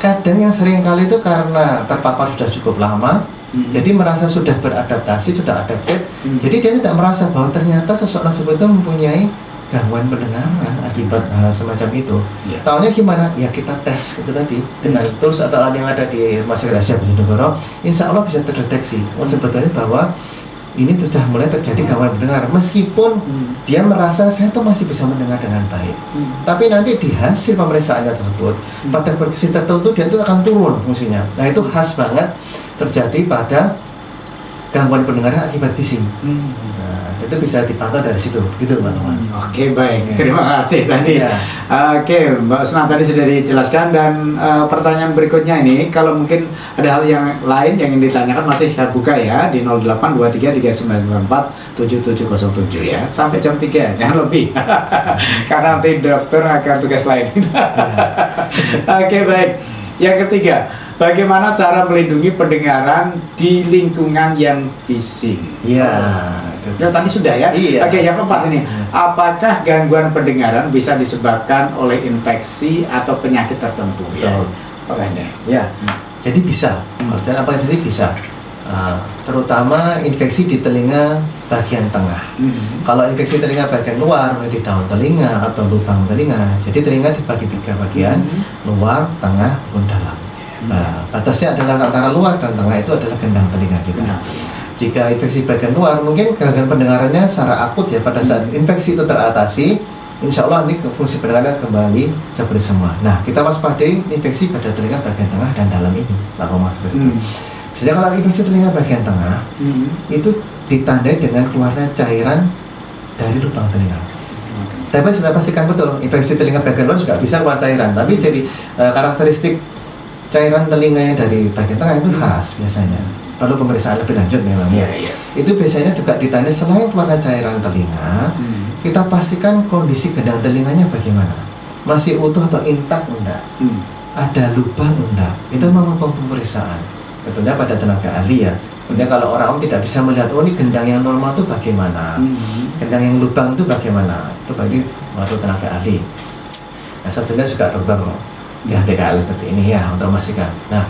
kadang yang sering kali itu karena terpapar sudah cukup lama Jadi merasa sudah beradaptasi, sudah adapted. Jadi dia tidak merasa bahwa ternyata seseorang tersebut itu mempunyai gangguan pendengaran akibat hal semacam itu. Taunya gimana? Ya kita tes itu tadi dengan tools atau alat yang ada di Rumah Sakit Asia Bojonegoro, insya Allah bisa terdeteksi. Sebetulnya bahwa ini sudah mulai terjadi gangguan pendengaran, meskipun dia merasa saya tuh masih bisa mendengar dengan baik. Tapi nanti di hasil pemeriksaannya tersebut, pada kondisi tertentu dia itu akan turun fungsinya. Nah itu khas banget terjadi pada gangguan pendengaran akibat bising. Nah, itu bisa dipantau dari situ, gitu Mbak Noman. Oke, baik. Terima kasih tadi. Oke, Mbak Usna tadi sudah dijelaskan, dan pertanyaan berikutnya ini, kalau mungkin ada hal yang lain yang ingin ditanyakan masih saya buka ya di 0823394777 ya, sampai jam 3, jangan lebih. Karena nanti dokter akan tugas lain. Oke, baik. Yang ketiga, bagaimana cara melindungi pendengaran di lingkungan yang bising? Ya, tadi sudah ya. Oke, yang keempat ini, apakah gangguan pendengaran bisa disebabkan oleh infeksi atau penyakit tertentu? Jadi bisa. Kalau apa infeksi bisa. Terutama infeksi di telinga bagian tengah. Kalau infeksi telinga bagian luar, di daun telinga atau lubang telinga, jadi telinga dibagi 3 bagian, luar, tengah, maupun dalam. Nah, batasnya adalah antara luar dan tengah itu adalah gendang telinga kita. Jika infeksi bagian luar, mungkin gangguan pendengarannya secara akut ya, pada saat infeksi itu teratasi, insya Allah ini fungsi pendengarannya kembali seperti semula. Nah, kita waspadai infeksi pada telinga bagian tengah dan dalam ini, Pak Komar, seperti itu. Biasanya kalau infeksi telinga bagian tengah, itu ditandai dengan keluarnya cairan dari lubang telinga. Tapi sudah pastikan betul, infeksi telinga bagian luar juga bisa keluar cairan, tapi jadi karakteristik cairan telinganya dari bagian tengah itu khas biasanya. Perlu pemeriksaan lebih lanjut memang. Itu biasanya juga ditanya selain keluarnya cairan telinga, kita pastikan kondisi gendang telinganya bagaimana. Masih utuh atau intak enggak? Ada lubang enggak? Itu memang pemeriksaan. Tentunya pada tenaga ahli ya. Kemudian kalau orang awam tidak bisa melihat, oh ini gendang yang normal itu bagaimana, gendang yang lubang itu bagaimana, itu berarti masuk tenaga ahli. Nah, sebenarnya juga dokter di HTKL seperti ini ya untuk memastikan. Nah,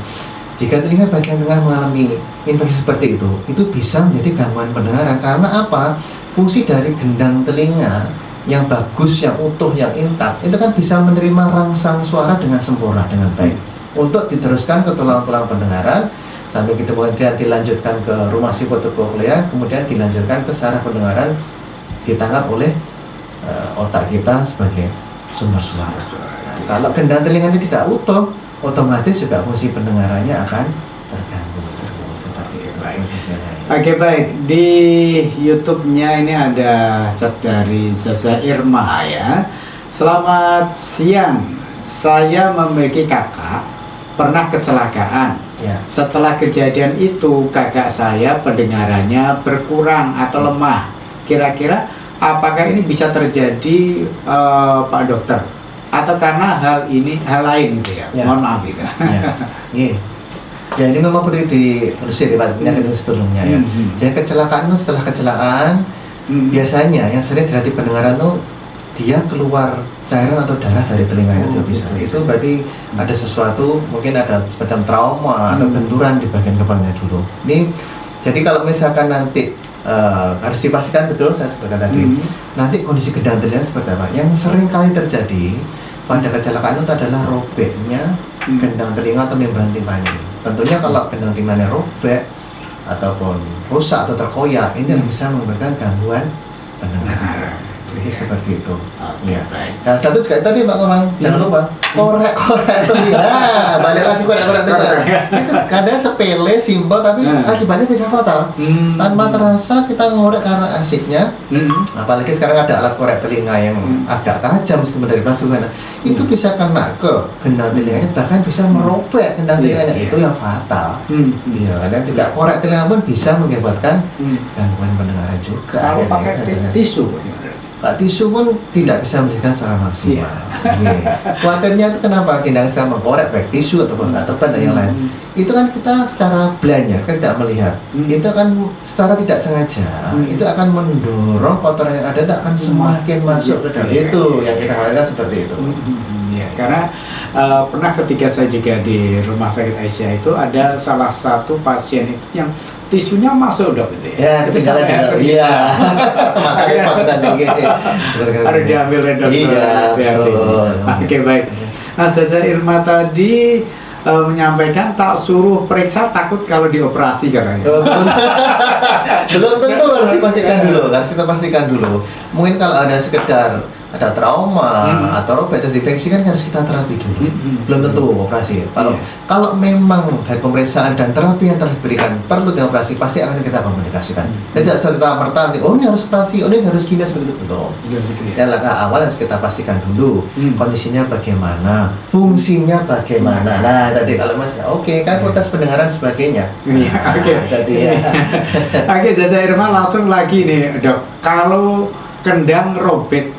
jika telinga bagian tengah mengalami infeksi seperti itu bisa menjadi gangguan pendengaran. Karena apa? Fungsi dari gendang telinga yang bagus, yang utuh, yang intak, itu kan bisa menerima rangsang suara dengan sempurna, dengan baik, untuk diteruskan ke tulang-tulang pendengaran, sampai kita kemudian dilanjutkan ke rumah psikotokoklea, kemudian dilanjutkan ke saraf pendengaran, ditangkap oleh otak kita sebagai sumber suara. Kalau gendang telinganya tidak utuh, otomatis juga fungsi pendengarannya akan terganggu seperti itu. Oke, baik. Di YouTube-nya ini ada chat dari Zaza Irma ya. Selamat siang. Saya memiliki kakak pernah kecelakaan. Setelah kejadian itu kakak saya pendengarannya berkurang atau lemah. Kira-kira apakah ini bisa terjadi Pak Dokter? Atau karena hal lain gitu ya? Mohon maaf gitu. Ya ini memang perlu ditelusuri penyakit sebelumnya ya. Jadi kecelakaan itu, setelah kecelakaan biasanya yang sering terjadi pendengaran itu dia keluar cairan atau darah dari telinganya juga bisa. Itu berarti ada sesuatu, mungkin ada semacam trauma atau benturan di bagian kepalanya dulu. Ini jadi kalau misalkan nanti harus dipastikan betul, saya sebutkan tadi, nanti kondisi gendang telinga seperti apa. Yang sering kali terjadi pada kecelakaan itu adalah robeknya gendang telinga atau membran timpani. Tentunya kalau gendang timpani robek ataupun rusak atau terkoyak, ini bisa menyebabkan gangguan pendengaran. Jadi seperti itu. Ya. Salah satu juga tadi Pak Komang, jangan lupa korek telinga. Balik lagi korek telinga. Itu kadang sepele, simpel, tapi akibatnya bisa fatal. Tanpa terasa kita ngorek karena asiknya. Apalagi sekarang ada alat korek telinga yang agak tajam meskipun dari plastik. Itu bisa kena ke gendang telinganya, bahkan bisa merobek gendang telinganya. Itu yang fatal. Ya, kadang juga korek telinga pun bisa mengakibatkan gangguan pendengaran juga. Kalau pakai tisu. Pak, tisu pun tidak bisa membersihkan secara maksimal. Khawatirnya itu kenapa? Tidak bisa mengkorek baik tisu ataupun dan yang lain. Itu kan kita secara blind ya, kita tidak melihat. Itu kan secara tidak sengaja, itu akan mendorong kotoran yang ada, akan semakin masuk ke dalam. Itu yang kita khawatirkan seperti itu. Ya, karena pernah ketika saya juga di Rumah Sakit Aisyah itu ada salah satu pasien itu yang tisunya masuk dok itu Ya, itu ketinggalan sampai juga. Iya. Makanya fakta tinggi. harus diambil oleh dokter. Iya, betul. Oke, baik. Nah, Zaza Irma tadi menyampaikan tak suruh periksa takut kalau dioperasi katanya. Belum tentu, harus dipastikan dulu, harus kita pastikan dulu. Mungkin kalau ada sekedar ada trauma atau robek atau infeksi kan harus kita terapi dulu. Belum tentu operasi. Kalau memang dari pemeriksaan dan terapi yang telah diberikan perlu dioperasi, pasti akan kita komunikasikan. Tidak serta merta, oh ini harus operasi, oh ini harus gini seperti itu. Dan langkah awal harus kita pastikan dulu kondisinya bagaimana, fungsinya bagaimana. Nah tadi kalau Mas, oke kan kualitas pendengaran sebagainya. Oke. Tadi ya. Oke, Zaza Irma langsung lagi nih dok. Kalau kendang robek,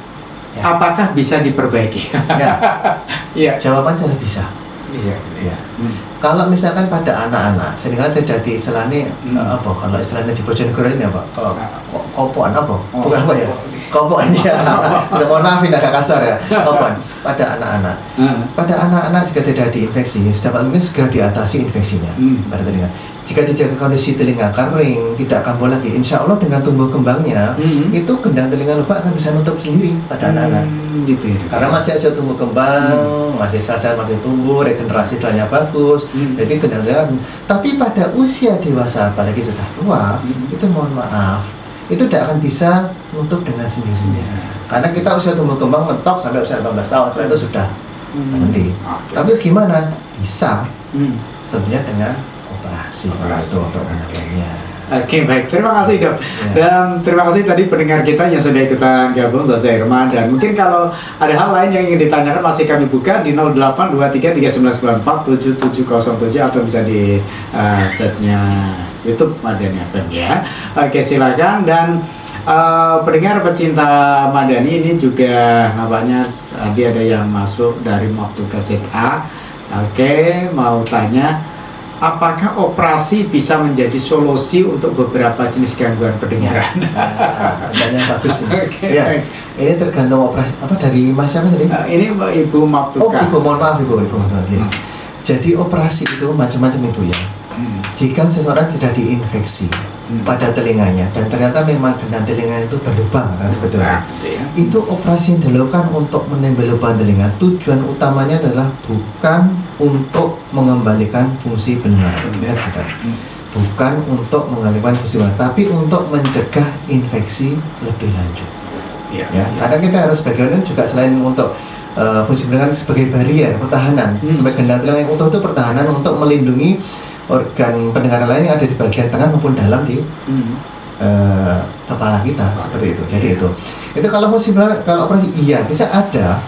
apakah bisa diperbaiki? Ya. Iya. Jawabannya adalah bisa. Iya. Ya. Kalau misalkan pada anak-anak, sehingga terjadi istilahnya apa? Kalau istilahnya di Bojonegoro ini apa? Kopoan apa? Bukan apa ya? Kopoan ya. Mohon maaf ini agak kasar ya. Kopoan pada anak-anak. Pada anak-anak jika terjadi infeksi, sedapat mungkin segera diatasi infeksinya pada telinga. Jika dijaga kondisi telinga kering, tidak kambuh lagi, insya Allah dengan tumbuh kembangnya itu gendang telinga lupa akan bisa nutup sendiri pada anak-anak. Gitu ya. Karena masih ada tumbuh kembang, masih sel-sel masih tumbuh, regenerasi selnya bagus, jadi gendang telinga. Tapi pada usia dewasa, apalagi sudah tua, itu mohon maaf, itu tidak akan bisa nutup dengan sendiri-sendiri. Karena kita usia tumbuh kembang mentok sampai usia 18 tahun, setelah itu sudah berhenti. Tapi gimana? Bisa, tentunya dengan operasi. Oke, baik. Terima kasih dok. Dan terima kasih tadi pendengar kita yang sudah ikutan gabung, Zaza Irma. Dan mungkin kalau ada hal lain yang ingin ditanyakan masih kami buka di 082339947707 atau bisa di chatnya YouTube Madani FM ya. Oke, silakan. Dan pendengar pecinta Madani ini juga nampaknya tadi ada yang masuk dari waktu ke ZA. Oke, mau tanya, apakah operasi bisa menjadi solusi untuk beberapa jenis gangguan pendengaran? Pertanyaan bagus ini. Okay. Ya, ini tergantung operasi apa dari Mas siapa tadi? Ini Ibu Maptuka. Oh, Ibu, mohon maaf Ibu. Jadi operasi itu macam-macam Ibu ya. Jika seseorang tidak diinfeksi pada telinganya dan ternyata memang gendang telinganya itu berlubang kan sebetulnya, itu operasi yang dilakukan untuk menembel lubang telinga. Tujuan utamanya adalah bukan untuk mengembalikan fungsi pendengaran, bukan untuk mengalihkan fungsi pendengaran, tapi untuk mencegah infeksi lebih lanjut. Karena kita harus bagaimana juga selain untuk fungsi pendengaran sebagai barrier pertahanan, sebagai gendang telinga yang utuh itu pertahanan untuk melindungi organ pendengaran lain yang ada di bagian tengah maupun dalam di kepala kita seperti itu. Jadi itu kalau operasi iya bisa ada.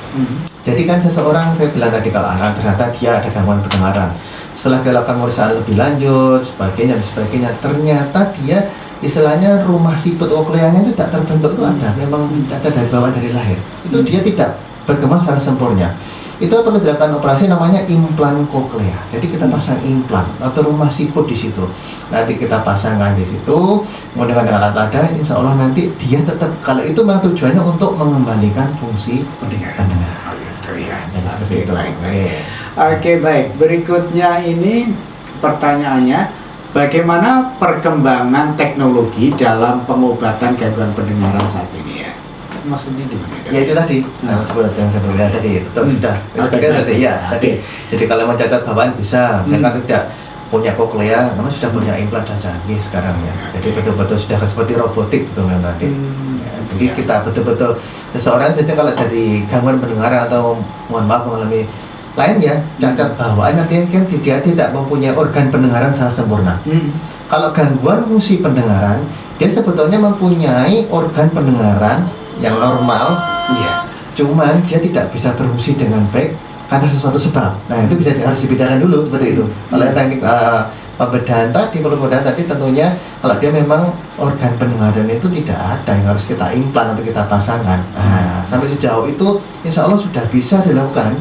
Jadi kan seseorang, saya bilang tadi kalau anak ternyata dia ada gangguan pendengaran, setelah dilakukan pemeriksaan lebih lanjut sebagainya ternyata dia istilahnya rumah siput kokleanya itu tidak terbentuk, itu ada memang cacat dari bawaan dari lahir, itu dia tidak berkembang secara sempurna. Itu perlu dilakukan operasi namanya implan koklea. Jadi kita pasang implan atau rumah siput di situ. Nanti kita pasangkan di situ, kemudian dengan alat ada, insya Allah nanti dia tetap, kalau itu memang tujuannya untuk mengembalikan fungsi pendengaran. Jadi seperti itu. Oke, baik. Berikutnya ini pertanyaannya, bagaimana perkembangan teknologi dalam pengobatan gangguan pendengaran saat ini ya? Maksudnya gimana? Ya itu tadi, yang sebutkan tadi, betul sudah. Sebagian tadi ya, tadi. Jadi kalau mau cacat bawaan bisa, misalkan tidak punya koklea, namun sudah punya implan dan canggih sekarang ya. Jadi betul-betul sudah seperti robotik betul nanti. Jadi kita betul-betul seseorang biasanya kalau dari gangguan pendengaran atau mohon maaf mengalami lain ya, cacat bawaan artinya kan dia tidak mempunyai organ pendengaran secara sempurna. Kalau gangguan fungsi pendengaran, dia sebetulnya mempunyai organ pendengaran yang normal, cuman dia tidak bisa berfungsi dengan baik karena sesuatu sebab. Nah itu bisa harus dibedakan dulu seperti itu. Kalau teknik pembedahan tadi, tentunya kalau dia memang organ pendengaran itu tidak ada yang harus kita implan atau kita pasangkan. Nah sampai sejauh itu, insya Allah sudah bisa dilakukan.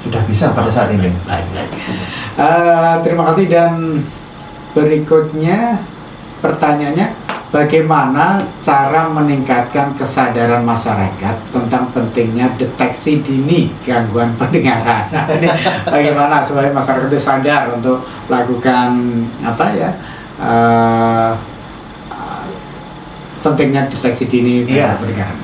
Sudah bisa pada saat ini. Terima kasih. Dan berikutnya pertanyaannya, bagaimana cara meningkatkan kesadaran masyarakat tentang pentingnya deteksi dini gangguan pendengaran. Nah, ini bagaimana supaya masyarakat itu sadar untuk melakukan apa ya, pentingnya deteksi dini gangguan pendengaran.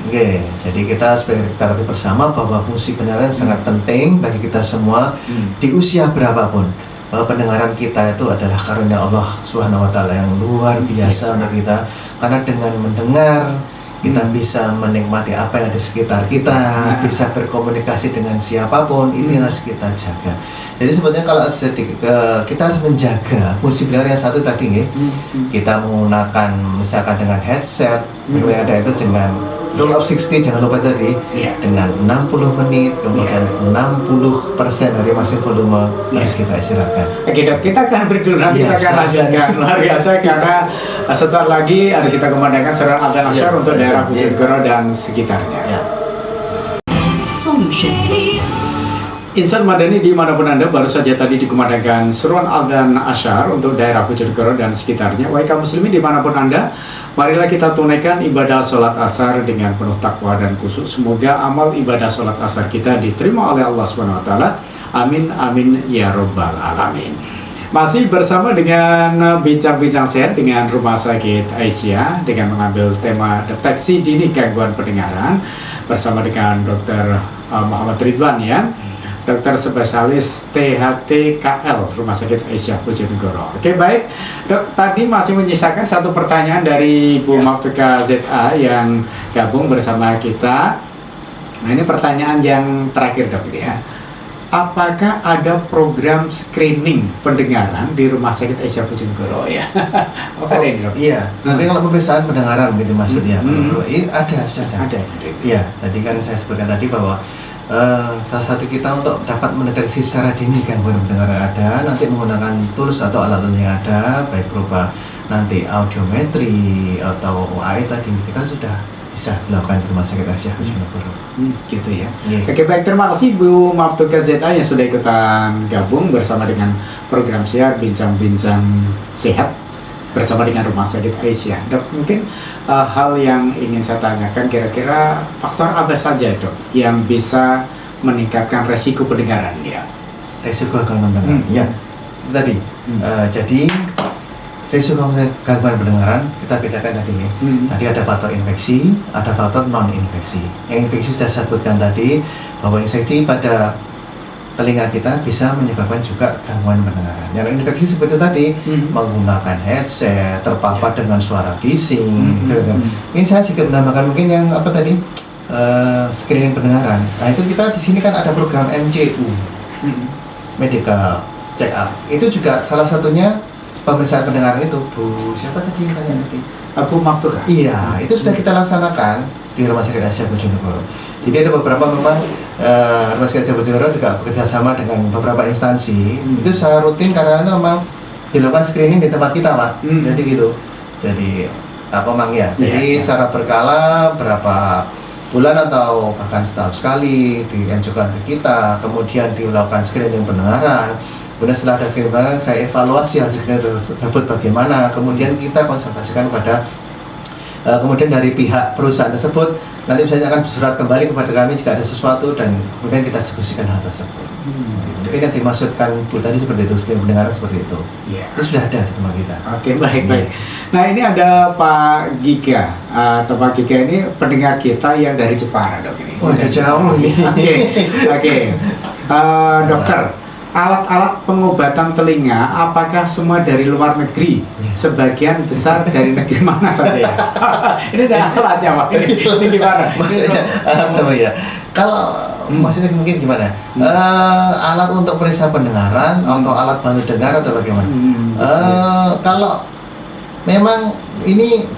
Jadi kita ketahui bersama bahwa fungsi pendengaran sangat penting bagi kita semua di usia berapapun. Bahwa pendengaran kita itu adalah karunia Allah Subhanahu wa taala yang luar biasa untuk kita, karena dengan mendengar kita bisa menikmati apa yang ada di sekitar kita, bisa berkomunikasi dengan siapapun, itu yang harus kita jaga. Jadi sebetulnya kalau kita harus menjaga fungsi pendengaran yang satu tadi, kita menggunakan misalkan dengan headset, yang ada itu dengan rule of 60, jangan lupa tadi, dengan 60 menit, kemudian 60% dari masing volume harus kita istirahatkan. Oke Dok, kita akan berdua nanti kita akan lanjutkan. Luar biasa, karena setelah lagi ada kita kumandangkan seruan adzan asyar untuk daerah Bojonegoro dan sekitarnya. Insan Madani dimanapun Anda, baru saja tadi dikumandangkan seruan adzan asyar untuk daerah Bojonegoro dan sekitarnya. Wahai kaum muslimin dimanapun Anda, marilah kita tunaikan ibadah sholat asar dengan penuh takwa dan khusyuk. Semoga amal ibadah sholat asar kita diterima oleh Allah SWT. Amin, amin, ya robbal alamin. Masih bersama dengan bincang-bincang sehat dengan Rumah Sakit Aisyah dengan mengambil tema deteksi dini gangguan pendengaran bersama dengan Dr. Muhammad Ridwan, ya, dokter spesialis THT-KL Rumah Sakit Aisyah Bojonegoro. Oke, baik Dok, tadi masih menyisakan satu pertanyaan dari Bu Maftuka ZA yang gabung bersama kita. Nah, ini pertanyaan yang terakhir Dok, ini ya. Apakah ada program screening pendengaran di Rumah Sakit Aisyah Bojonegoro, ya? Ini Dok? Iya, mungkin kalau pemeriksaan pendengaran gitu maksudnya. Ada. Iya, tadi kan saya sebutkan tadi bahwa salah satu kita untuk dapat mendeteksi secara dini gangguan pendengaran ada, nanti menggunakan tools atau alat yang ada, baik berupa nanti audiometri atau AI tadi, kita sudah bisa dilakukan di Rumah Sakit Aisyah Bojonegoro. Gitu ya. Oke, baik, terima kasih Bu Maftuka ZA yang sudah ikutan gabung bersama dengan program siar bincang-bincang sehat bersama dengan Rumah Sakit Aisyah. Dok, mungkin hal yang ingin saya tanyakan, kira-kira faktor apa saja Dok yang bisa meningkatkan resiko pendengaran ya? Resiko gangguan pendengaran, ya itu tadi. Jadi resiko gangguan pendengaran kita bedakan tadi nih. Tadi ada faktor infeksi, ada faktor non infeksi. Yang infeksi saya sebutkan tadi bahwa infeksi pada telinga kita bisa menyebabkan juga gangguan pendengaran. Yang infeksi seperti tadi menggunakan headset, terpapar dengan suara bising. Ini saya juga menambahkan mungkin yang apa tadi screening pendengaran. Nah itu kita di sini kan ada program MCU, Medical Check Up. Itu juga salah satunya pemeriksaan pendengaran itu. Bu siapa tadi yang tanya tadi? Bu Maftuka. Iya, itu sudah kita laksanakan di Rumah Sakit Aisyah Bojonegoro. Jadi ada beberapa memang Rumah Sakit Aisyah Bojonegoro juga bekerja sama dengan beberapa instansi. Itu secara rutin karena itu memang dilakukan screening di tempat kita, Pak. Jadi gitu. Jadi apa memang ya. Jadi secara berkala berapa bulan atau bahkan setahun sekali dianjurkan ke kita, kemudian dilakukan screening pendengaran. Kemudian setelah ada screening pendengaran, saya evaluasi hasil screening tersebut bagaimana. Kemudian kita konsultasikan kepada kemudian dari pihak perusahaan tersebut nanti misalnya akan surat kembali kepada kami jika ada sesuatu dan kemudian kita diskusikan hal tersebut. Itu yang dimaksudkan Bu tadi seperti itu, screening pendengaran seperti itu. Itu sudah ada di tempat kita. Oke, baik. Nah ini ada Pak Giga atau Pak Giga ini pendengar kita yang dari Jepara Dok ini. Wah, jauh nih. Oke. Dokter, alat-alat pengobatan telinga apakah semua dari luar negeri? Sebagian besar dari negeri mana saja ya? Ini adalah alat aja Pak. Ini gimana? Maksudnya apa ya? Kalau maksudnya mungkin gimana? Alat untuk periksa pendengaran, untuk alat bantu dengar atau bagaimana? Kalau memang ini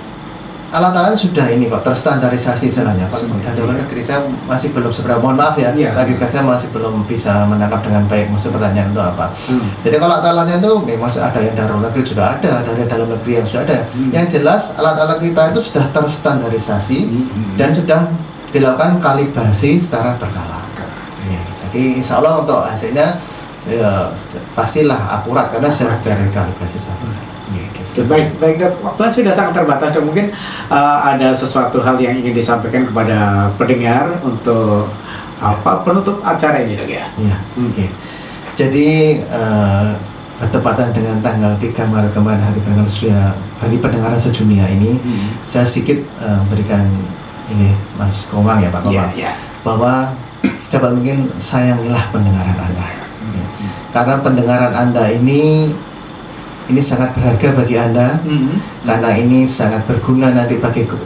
alat-alat sudah ini kok terstandarisasi istilahnya. Kalau dari luar negeri saya masih belum seberapa, mohon maaf ya, tadi saya masih belum bisa menangkap dengan baik maksud pertanyaan itu apa. Jadi kalau alat-alatnya itu memang ada yang dari luar negeri sudah ada, dari dalam negeri yang sudah ada. Yang jelas alat-alat kita itu sudah terstandarisasi dan sudah dilakukan kalibrasi secara berkala. Jadi insya Allah untuk hasilnya pastilah akurat karena sudah dari kalibrasi secara berkala. Baik dok, waktunya sudah sangat terbatas dok. Mungkin ada sesuatu hal yang ingin disampaikan kepada pendengar untuk penutup acara ini dok ya? Iya, oke. Jadi bertepatan dengan tanggal 3 Maret kemarin Hari Pendengaran Sedunia ini, saya sedikit berikan ini Mas Komang ya Pak Komang, bahwa secepat mungkin sayangilah pendengaran Anda. Karena pendengaran Anda ini sangat berharga bagi Anda, karena ini sangat berguna nanti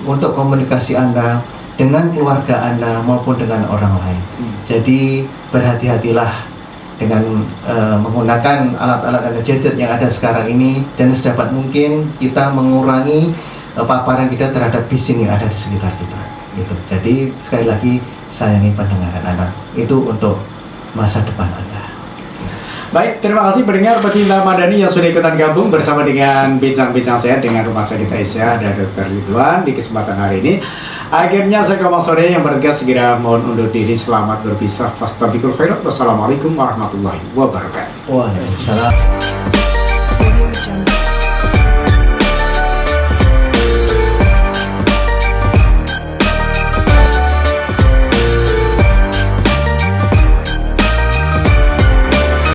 untuk komunikasi Anda dengan keluarga Anda maupun dengan orang lain. Jadi berhati-hatilah dengan menggunakan alat-alat gadget yang ada sekarang ini, dan sedapat mungkin kita mengurangi paparan kita terhadap bising yang ada di sekitar kita. Gitu. Jadi sekali lagi sayangi pendengaran Anda, itu untuk masa depan Anda. Baik, terima kasih pendengar pecinta Madani yang sudah ikutan gabung bersama dengan bincang-bincang saya dengan Rumah Sakit Aisyah dan Dr. Ridwan di kesempatan hari ini. Akhirnya saya Komang Sore yang bertugas segera mohon undur diri, selamat berpisah. Fastabikul khairat. Wassalamualaikum warahmatullahi wabarakatuh. Waalaikumsalam.